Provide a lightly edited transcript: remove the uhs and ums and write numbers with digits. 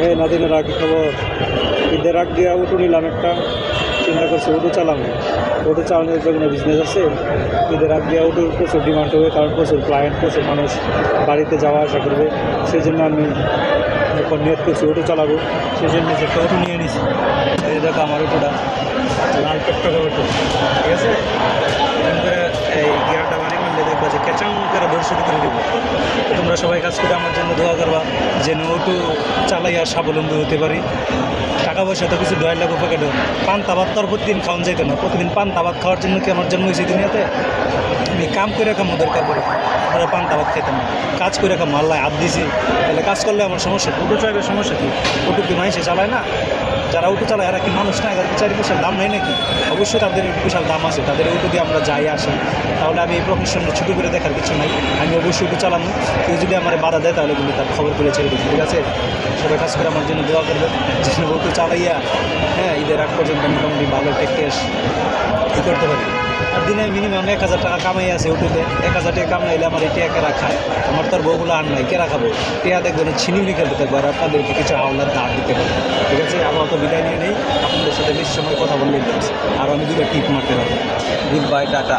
এই নাদিনের আগে খবর ঈদের আগ দিয়ে অটো নিলাম একটা, চিন্তা করছি অটো চালানো। অটো চালানোর যে কোনো বিজনেস আছে, ঈদের আগ দিয়ে অটোর প্রচুর ডিমান্ড হবে, কারণ প্রচুর ক্লায়েন্ট, প্রচুর মানুষ বাড়িতে যাওয়া আসা করবে। সেই জন্য আমি এখন নিয়ত করছি অটো চালাবো। সেই জন্য একটা অটো নিয়ে নিছি। এই দেখো আমার অটোটা, লাল টকটকের অটো, ঠিক আছে। এরকম করে এই গিয়ারটা বাড়ি মারলে দেখবা যে ক্যাচাং করে দৌড় শুরু করে দেবো। তোমরা সবাই কাজ করে আমার জন্য দোয়া করবা, যেন অটো চালাইয়া স্বাবলম্বী হতে পারি। টাকা পয়সা তো কিছু ডয়ার লাগবে পকেটে। পান্তা ভাত তো আর প্রতিদিন খাওয়ান যাইতো না। প্রতিদিন পান্তা ভাত খাওয়ার জন্য কি আমার জন্ম হয়েছে দুনিয়াতে? আমি কাম করে খামো দরকার পড়ে, আমরা পান্তা ভাত খাইতাম না। কাজ করে খামো, আল্লাহ হাত দিছি, তাহলে কাজ করলে আমার সমস্যা। অটো চালাইলে সমস্যা কি? অটো কি মানুষে চালায় না? যারা অটো চালায় এরা কি মানুষ না? এদের 4 পয়সার দাম নেই নাকি? অবশ্যই তাদের বিশাল দাম আছে, তাদের অটো দিয়ে আমরা যাই আসি। তাহলে আমি এই প্রফেশনটা ছোটো করে দেখার কিছু নাই, আমি অবশ্যই অটো চালানো। কেউ যদি আমার বাধা দেয় তাহলে কিন্তু তার খবর করে ছেড়ে দিই, ঠিক আছে? সবাই কাজ করে আমার জন্য দোয়া করবে, যেন অটো চালাইয়া ঈদের আগ পর্যন্ত মোটামুটি ভালো একটা ক্যাশ কী করতে পারি। আর দিনে মিনিমাম 1000 টাকা কামাই আছে অটোতে। 1000 টাকা কামাইলে আমার এই টিয়া কেরা খায়? আমার তো আর বউগুলো আর নাই, কেরা খাবো? টিয়া দেখবেন ছিনিমিনি খেলতে থাকবো, আর আপনাদেরকে কিছু হাওলার দাঁড় দিতে পারবো, ঠিক আছে? আমার তো বিদায় নিয়ে নেই, আপনাদের সাথে বেশি সময় কথা বললেই আর আমি 2টা টিপ মারতে পারবো। Good bye, tata.